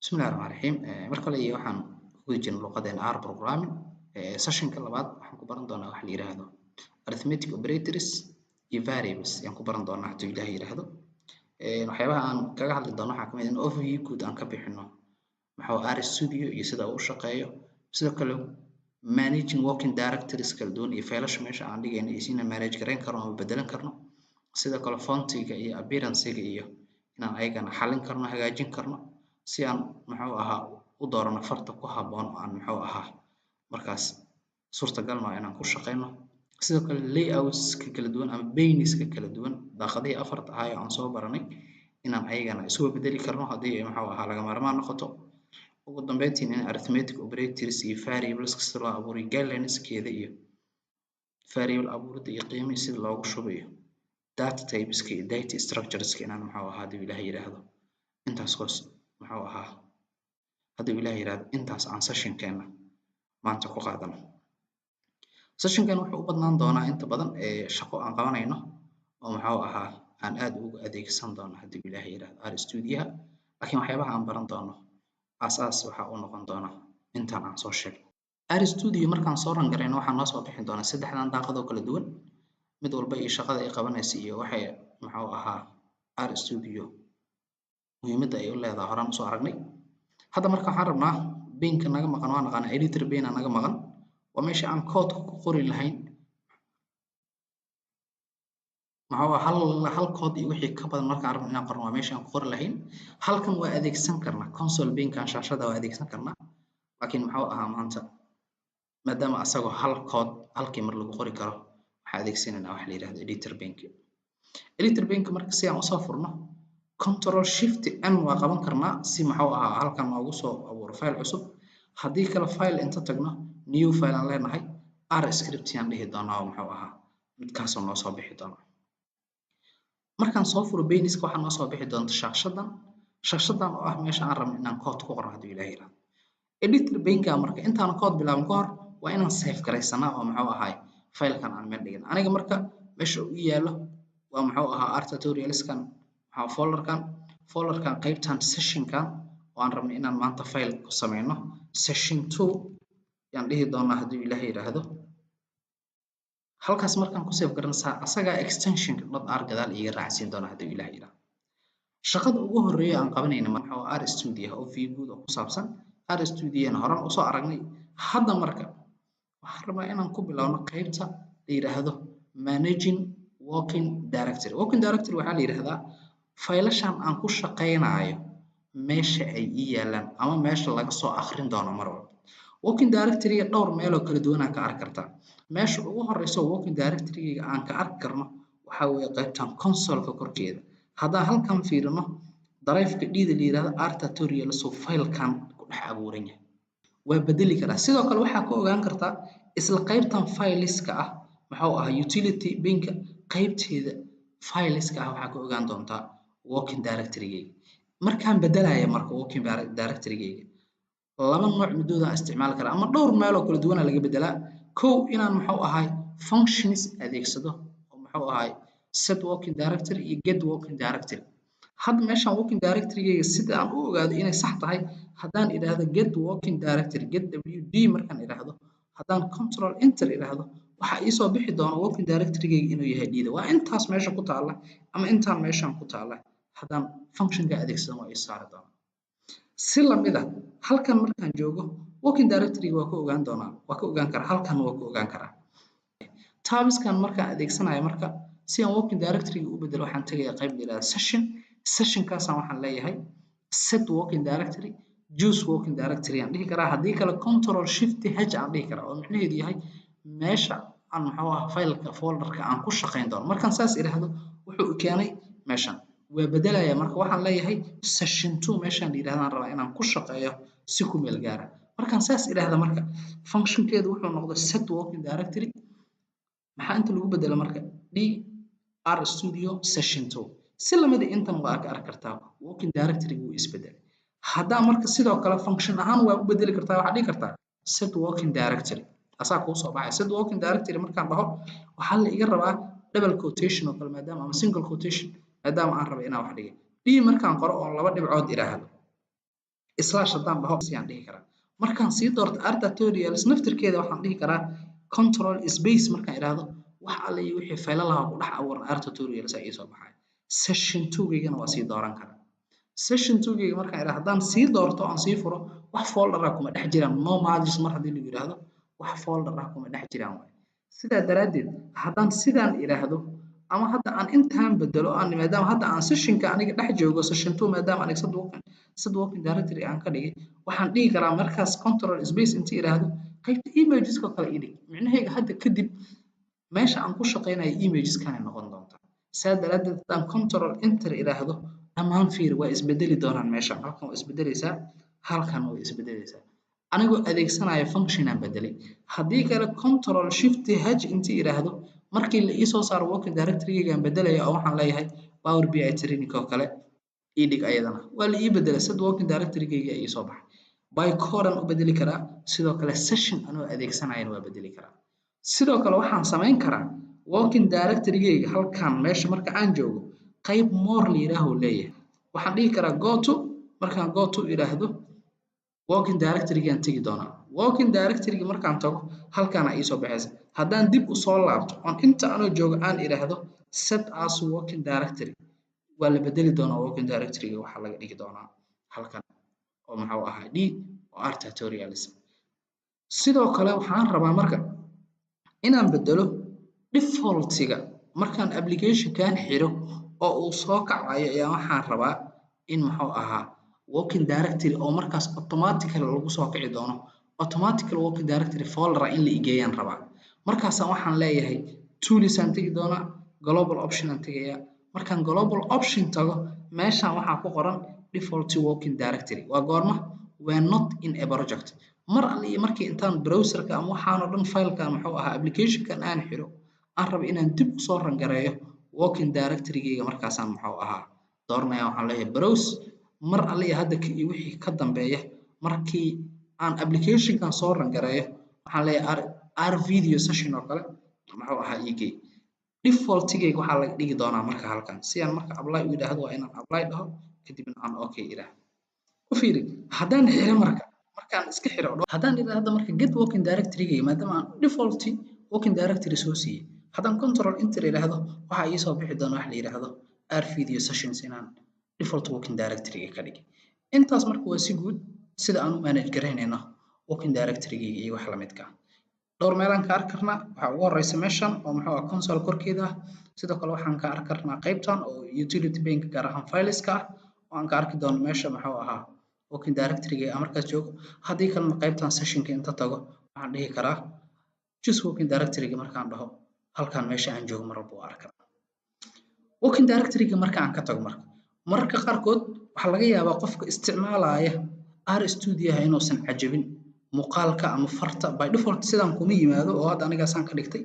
بسم الله الرحمن الرحيم marka hore waxaan ku jirnay luqadeena R programming sessionka labaad waxaan ku baran doonaa wax la yiraahdo arithmetic operators iyo variables ayaan ku baran doonaa hadii Ilaahay yiraahdo waxyaabaha aan kaga hadli doono waxaa kamid ah in overview guud aan ka bixino maxaa R studio iyo sida uu u shaqeeyo sidoo kale managing working directories kala duwan iyo faylasha meesha aan dhigayno iyo sina manage gareyn karno ama bedelan karno sidoo kale fontiga iyo appearance-ga iyo inaan ayagana xalin karno hagaajin karno si aan maxuu ahaa u doorano farta ku haboon oo aan maxuu ahaa markaas suurtagal ma inaan ku shaqeyno sidoo kale layouts ka kala duwan ama panes ka kala duwan daaqadii afarta ahaa oo aan soo baranay inaan ayagana isu bedeli karno hadii maxuu ahaa laga maarmaan noqoto ugu dambeyntii in arithmetic operators iyo variables kasta loo abuuray guidelines-keeda iyo variable abuurida iyo qiimaha sida loogu shubayo data types-ka iyo data structures-ka inaan maxuu ahaa hadii Ilaahay yiraahdo intaas koos maxuu ahaa hadii Ilaahay yiraahdo intaas aan session-keena maanta ku qaadano session-kan wuxuu u badnaan doonaa inta badan shaqo aan qabanayno oo maxuu ahaa aan aad ugu adeegsan doono hadii Ilaahay yiraahdo R studio laakiin waxyaabaha aan baran doono asaas waxa uu noqon doona intaan aan soo sheegay R studio markaan soo ran gareyno waxaan noo soo bixin doonaa saddexdan daaqad oo kala duwan mid walba iyo shaqada ay qabanayso iyo waxay maxuu ahaa R studio muhiimadda ay u leedahay horaan soo aragnay hadda marka waxaan rabnaa binka naga maqan waa naqaan editor bin naga maqan waa meesha aan code ku qori lahayn maxaa hal code iyo wixii ka badan marka aan rabno inaan qorno waa meesha aan ku qori lahayn halkan waa adeegsan karnaa console binkan shaashada waa adeegsan karnaa laakiin maxuu ahaa maanta maadaama asagoo hal code halkii mar lagu qori karo waxaan adeegsanaynaa wax la yiraahdo editor binka marka si aan u soo furno control shift n waa qaban karnaa si maxuu ahaa halkan noogu soo abuuro file cusub hadii kale file inta tagno new file aan leenahay R script aan dhihi doonaa oo maxuu ahaa midkaas oo noo soo bixi doona markaan soo furo paneska waxaa noo soo bixi doonta shaashadan oo ah meesha aan rabno inaan code ku qorno hadii Ilaahay yiraahdo editor binka marka intaan code bilaabin ka hor waa inaan save gareysanaa oo maxuu ahaa file-kan aan meel dhigin aniga marka meesha uu yaalo waa maxuu ahaa R tutorials-kan folderkan qaybtan session-kan oo aan rabno inaan maanta file ku sameyno session 2 yaan dhihi doonaa hadii Ilaahay yiraahdo halkaas markaan ku save garanaysaa asaga extension-ka .r gadaal iga raacsiin doona hadii Ilaahay yiraahdo shaqada ugu horeeya aan qabanayno maxaa R studio oo guud oo ku saabsan R studio-na horaan u soo aragnay hadda marka waxaan rabaa inaan ku bilaabno qaybta la yiraahdo managing working directory waxaa la yiraahdaa faylashan aan ku shaqeynayo meesha ay yaalaan ama meesha laga soo akhrin doono mar walba working directory dhowr meel oo kala duwan aan ka arki kartaa meesha ugu horeyso working directory aan ka arki karno waxa weeye qaybtan console-ka korkeeda haddaan halkan fiirino drive-ka dhida la yiraahdo R tutorials oo file-kan ku dhex abuuran yahay waa bedeli karaa sidoo kale waxaa ku ogaan kartaa isla qaybtan fileska ah maxuu ahaa utility binka qaybteeda fileska ah waxaa ku ogaan doontaa working directory-ga markaan bedelayo marka working directory-ga laba nooc midooda isticmaal kara ama dhowr meel oo kala duwan laga bedelaa kow inaan maxuu ahaa functions adeegsado oo maxuu ahaa set working directory iyo get working directory had meeshan working directory-ga sida aan u ogaado inay sax tahay haddaan iraahdo get working directory get wd markaan iraahdo haddaan control enter iraahdo waxa ii soo bixi doona working directory-ga inuu yahay dhida waa intaas meesha ku taala ama intaan meeshan ku taala haddaan function-ka adeegsado waa ii saari doona si lamid ah halkan markaan joogo working directory-ga waa ka ogaan doonaa waa ka ogaan karaa halkan waa ka ogaan karaa tabskan markaan adeegsanayo marka si aan working directory-ga u bedelo waxaan tagayaa qayb la yiraahdo session-kaasaan waxaan leeyahay set working directory choose working directory aan dhihi karaa haddii kale control shift h aan dhihi karaa oo macnaheedu yahay meesha aan maxuu ahaa file-ka folder-ka aan ku shaqeyn doono markaan saas iraahdo wuxuu keenay meeshan waa bedelaya marka waxaan leeyahay session 2 meeshan la yiraahdo aan rabaa inaan ku shaqeeyo si ku meel gaara markaan saas iraahdo marka function-keedu wuxuu noqday set working directory maxaa inta lagu bedelo marka R studio session 2 si lamid intan waa ka arki kartaa working directory-gu wuu isbedelay haddaan marka sidoo kale function ahaan waa u bedeli kartaa waxaad dhihi kartaa set working directory asaa kuu soo baxay set working directory markaan dhaho waxaa la iga rabaa double quotation oo kale maadaama ama single quotation maadaama aan rabo inaan wax dhigo d markaan qoro oo laba dhibcood iraahdo slash haddaan dhaho siyaan dhihi karaa markaan sii doorto r tutorials naftirkeeda waxaan dhihi karaa control space markaan idhaahdo wax alle iyo wixii faylalaha ku dhex abuuran r tutorials ay soo baxay session 2gaygana waa sii dooran karaa session 2gayga markaan idhaahdo haddaan sii doorto aan sii furo wax folder ah kuma dhex jiraan no margins mar haddii lagu yidhaahdo wax folder ah kuma dhex jiraan waay sidaa daraaddeed haddaan sidaan idhaahdo ama hadda aan intaan bedelo aan maadaama hadda aan sessionka aniga dhex joogo session 2 maadaama aniga sad working directory aan ka dhigay waxaan dhihi karaa markaas control space intii idhaahdo qaybta imageska kale ii dhig micnahayga hadda kadib meesha aan ku shaqaynayo imageskan ay noqon doontaa saa daraaddeed haddaan control enter idhaahdo dhammaan fiir waa isbedeli doonaan meeshan halkan waa isbedelaysaa halkan waa isbedelaysaa anigoo adeegsanaya function aan bedelay haddii kale control shift h intii idhaahdo markii la ii soo saaro working directory-gaygaan bedelaya oo waxaan leeyahay power bi training oo kale ii dhig ayadana waa la ii bedelay sad working directory-gayga ii soo baxay by code aan u bedeli karaa sidoo kale session anoo adeegsanayana waa bedeli karaa sidoo kale waxaan samayn karaa working directory-gayga halkan meesha marka aan joogo qayb more la yidhaaho leeyahay waxaan dhihi karaa go to markaan go to idhaahdo working directory-gaan tegi doonaa working directory-ga markaan tago halkaana ii soo baxaysa haddaan dib u soo laabto on inta anoo joogo aan idhaahdo set as working directory waa la bedeli doonaa working directory-ga waxaa laga dhigi doonaa halkan oo maxuu ahaa d oo r tutorials sidoo kale waxaan rabaa marka inaan bedelo defaultiga markaan application-kan xiro oo uu soo kacayo ayaa waxaan rabaa in muxuu ahaa working directory oo markaas automatically lagu soo kici doono automatically working directory folder in la igeeyaan rabaa markaasaan waxaan leeyahay tools aan tegi doonaa global option aan tegayaa markaan global option tago meeshaan waxaa ku qoran default working directory waa goorma we're not in a project mar alle markii intaan browserka ama waxaan oo dhan filekan muxuu ahaa application-kan aan xiro aan rabo inaan dib u soo rangareeyo working directory-gayga markaasaan muxuu ahaa dooranaya waxaan leeyahay browse mar alle hadda iyo wixii ka dambeeya markii aan application-kan soo rangareeyo waxaan leeyahay r video session oo kale muxuu ahaa ig default-gayga waxaa laga dhigi doonaa marka halkan si aan marka apply u yidhaahdo waa inaan apply dhaho kadibna aan okay idhaahdo u fiiri haddaan xiro markaan iska xiro haddaan idhaahdo marka get working directory-gayga maadaama aan default working directory soo siiyey haddaan control enter idhaahdo waxaa ii soo bixi doona wax la yidhaahdo r video sessions inaan default working directory-ga ka dhigay intaas marka waa si guud sida aan u manage garaynayno working directory-gayga iyo wax la midka dhowr meelaan ka arki karnaa waxaa ugu horeysa meeshan oo muxuu ah console korkeeda ah sidoo kale waxaan ka arki karnaa qaybtan oo utility bank gaar ahaan fileska ah oo aan ka arki doono meesha muxuu ahaa working directory-ga aan markaas joogo haddii kalena qaybtan sessionka inta tago waxaan dhihi karaa choose working directory-ga markaan dhaho halkan meesha aan joogo mar walba waa arkaa working directory-ga marka aan ka tago mararka qaarkood waxaa laga yaabaa qofka isticmaalaya r studio inuusan cajabin muuqaalka ama farta by default sidaan kuma yimaado oo hadda anigaasaan ka dhigtay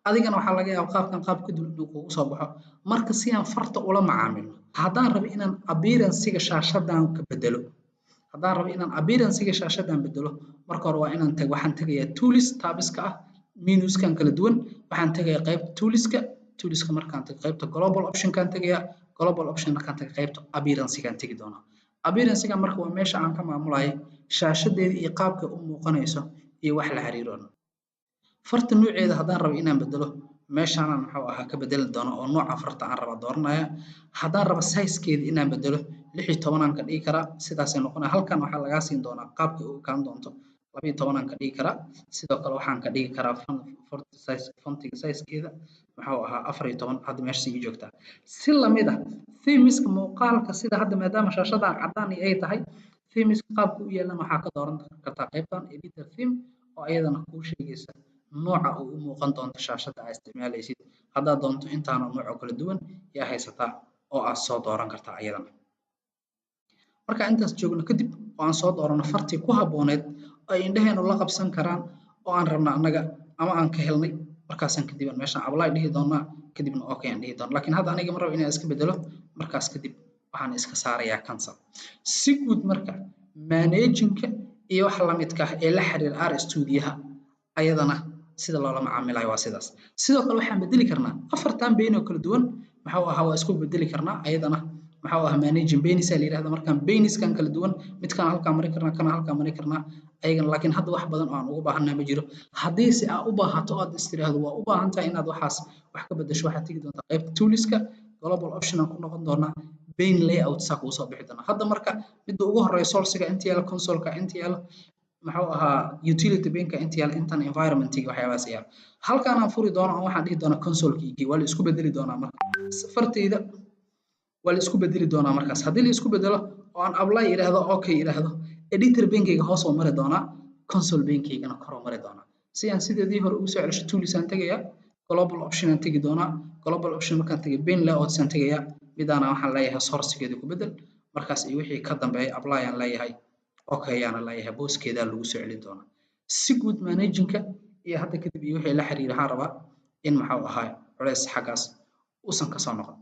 adigana waxaa laga yaabaa qaabkan qaab ka duwan inuu kugu soo baxo marka si aan farta ula macaamilno haddaan rabo inaan appearance-ga shaashadan ka bedelo marka hore waa inaan waxaan tegayaa tools tab-iska ah menuskan kala duwan waxaan tegayaa qaybta toolska markaan tago qaybta global option-kaan tegayaa global option markaan tago qaybta appearance-gaan tegi doonaa appearance-ga marka waa meesha aan ka maamulayo shaashadeeda iyo qaabka u muuqanayso iyo wax la xiriiro farta nooceeda haddaan rabo inaan bedelo meeshaanaan muxuu ahaa ka bedeli doono oo nooca farta aan raba dooranaya haddaan rabo size-keeda inaan bedelo 16 aan ka dhigi karaa sidaasay noqonaya halkan waxaa lagaa siin doonaa qaabka u ekaan doonto 12 aan ka dhigi karaa sidoo kale waxaan ka dhigi karaa fontiga size-keeda muxuu ahaa 14 hadda meesha sii joogtaa si lamid ah theme-iska muuqaalka sida hadda maadaama shaashadan cadaan ay tahay theme-iska qaabka u yeelan waxaa ka dooran kartaa qaybtan editor theme oo ayadana kuu sheegaysa nooca uu u muuqan doonto shaashada aad isticmaalaysid haddaad doonto intaana nooc oo kala duwan yaa haysataa oo aad soo dooran kartaa ayadana marka intaas joogno kadib oo aan soo doorano fartii ku habbooneed oo ay indhaheenu la qabsan karaan oo aan rabna annaga ama aan ka helnay markaasaan kadib meeshaan apply dhihi doonaa kadibna okay aan dhihi doonaa laakiin hadda aniga ma rabo inaan iska bedelo markaas kadib waxaan iska saarayaa cancel si guud marka managing-ka iyo wax la midka ah ee la xiriira r studio-ha ayadana sida loola macaamilayo waa sidaas sidoo kale waxaan bedeli karnaa afartan been oo kala duwan maxuu ahaa waa isku bedeli karnaa ayadana maxaa ah managing banis la yiraahdo markaan baniskan kala duwan midkaan halkaan mari karnaa kana halkaan mari karnaa ayagana laakiin hadda wax badan oo aan ugu baahanaa ma jiro haddii si aad u baahato aad istiraahdo waa u baahan tahay inaad waxaas wax ka bedesho waxaad tegi doontaa qaybta tooliska global option aan ku noqon doonaa bain layout saa kuu soo bixi doonaa hadda marka midda ugu horeysa sourciga inta yaala consoleka inta yaala maxuu ahaa utility banka inta yaala intan environmentiga waxyaabahaas yaala halkaan aan furi doono oo waxaan dhihi doonaa consolekii waa la isku bedeli doonaa marka fartayda waa la isku bedeli doonaa markaas haddii la isku bedelo oo aan apply yiraahdo okay yiraahdo editor bankayga hoos oo mari doonaa console bankaygana kor oo mari doonaa si aan sideedii hore ugu soo celiso tools aan tagayaa global option aan tagi doonaa global option markaan tagay bain layouts aan tagayaa midaana waxaan leeyahay sourcegeeda ku bedel markaas iyo wixii ka dambeeya apply aan leeyahay okay ayaana leeyahay booskeeda lagu soo celin doonaa si guud managingka iyo hadda kadib iyo wixii la xiriira waxaan rabaa in maxuu ahaa culays xaggaas uusan ka soo noqon